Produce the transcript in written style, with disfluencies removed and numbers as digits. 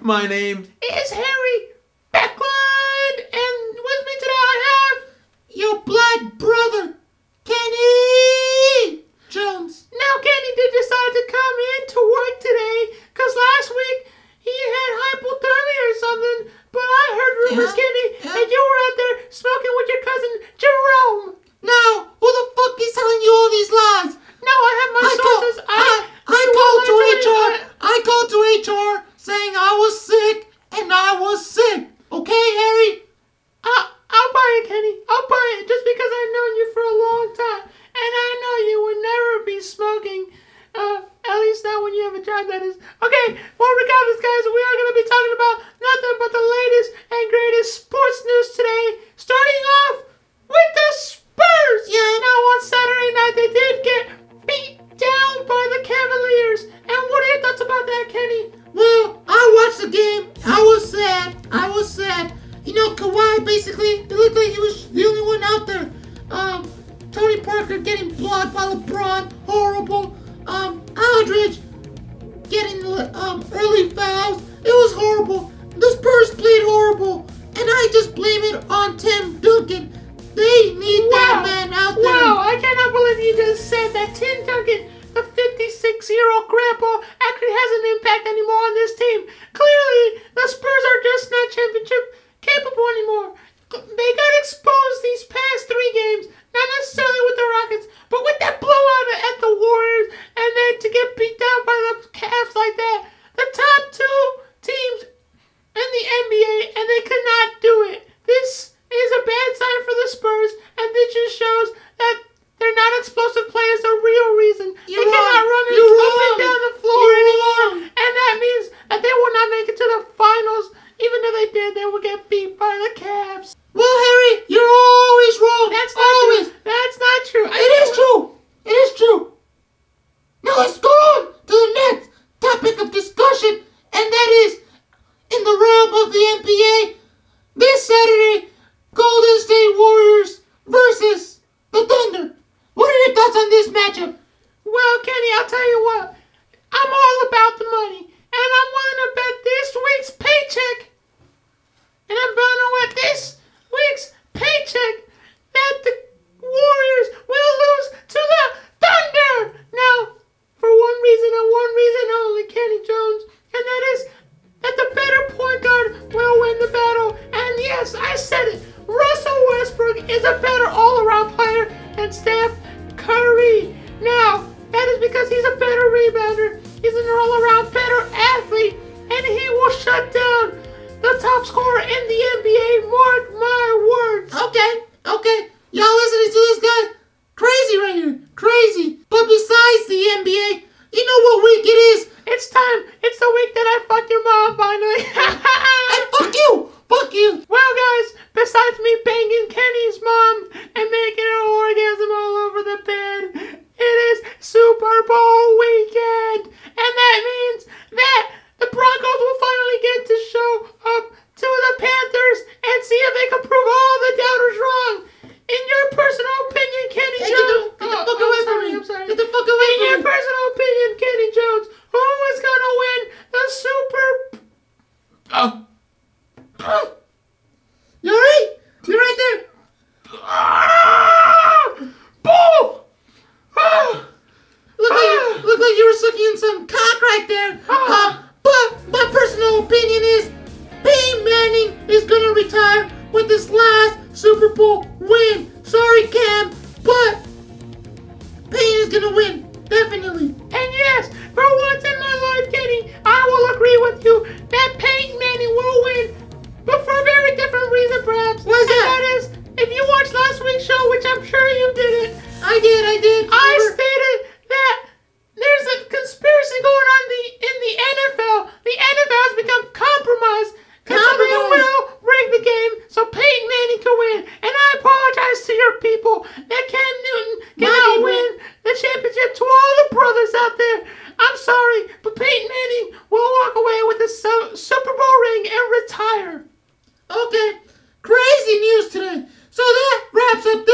My name is Harry Beckland, and with me today I have your blood brother, Kenny Jones. Now, Kenny did decide to come in to work today, because last week he had hypothermia or something, but I heard rumors, Kenny, that you were out there smoking with your cousin Jerome. Now, who the fuck is telling you all these lies? No, I have my sources. I called to HR saying I was sick, and I was sick. Okay, Harry? I'll buy it, Kenny. I'll buy it just because I've known you for a long time. And I know you would never be smoking. At least not when you have a job, that is. Okay, well, regardless, guys, we are going to be talking about nothing but the latest and greatest sports news today. Starting off with the Spurs. Yeah, now on Saturday night, they did get beat down by the Cavaliers. And what are your thoughts about that, Kenny? Well, I watched the game. I was sad. You know, Kawhi basically, it looked like he was the only one out there. Tony Parker getting blocked by LeBron, horrible. Aldridge getting early fouls. It was horrible. The Spurs played horrible. And I just blame it on Tim Duncan. They need that man out there. Wow, I cannot believe you just said that Tim Duncan, the 56-year-old grandpa, actually has an impact anymore on this team. Clearly, the Spurs are just not championship capable anymore. They got exposed these past 3 games, not necessarily with the Rockets, but with that blowout at the Warriors, and then to get beat down by the Cavs like that. The top 2 teams in the NBA, and they could not do it. This is a bad sign for the Spurs, and this just shows that they're not explosive players the real reason. They cannot run it up and down the floor anymore, and that means that they will not make it to the finals. Even if they did, they would get beat by the Cavs. Well, Harry, you're always wrong. That's not true. That's not true. It is true. It is true. Now let's go on to the next topic of discussion, and that is in the realm of the NBA. This Saturday, Golden State Warriors versus the Thunder. What are your thoughts on this matchup? Well, Kenny, I'll tell you what. I'm all about the money, and I'm willing to bet this week's paycheck. And I'm betting on what this week's paycheck that the Warriors will lose to the Thunder. Now, for one reason and one reason only, Kenny Jones, and that is that the better point guard will win the battle. And yes, I said it. Russell Westbrook is a better all-around player than Steph Curry. Now, that is because he's a better rebounder. He's an all-around better athlete, and he will shut down the top scorer in the NBA. Mark my words. Okay. Y'all listening to this guy? Crazy right here. Crazy. But besides the NBA, you know what week it is? It's time. It's the week that I fucked your mom, finally. And fuck you. Well, guys, besides me banging Kenny's mom and making her orgasm all over the bed, it is Super Bowl weekend. And that means that the Broncos will finally get to show up to the Panthers and see if they can prove all the doubters wrong. In your personal opinion, Kenny Jones. Get the fuck away from me. I'm sorry. Get the fuck away from me. In your personal opinion, Kenny Jones, who is going to win the Super... You alright? You right there? Boom! Look like you were sucking in some cock right there. But my personal opinion is Peyton Manning is going to retire with this last Super Bowl win. Sorry, Cam, but Peyton is going to win. Definitely. And yes, for once in my life, Kenny, I will agree with you that Peyton Manning will win. But for a very different reason, perhaps. What is that? And that is, if you watched last week's show, which I'm sure you didn't. I did. I stated that there's a conspiracy going on in the NFL. The NFL has become compromised. And so they will rig the game so Peyton Manning can win. And I apologize to your people that Cam Newton cannot win the championship. To all the brothers out there, I'm sorry, but Peyton Manning will walk away with the Super Bowl ring and retire. Okay, crazy news today. So that wraps up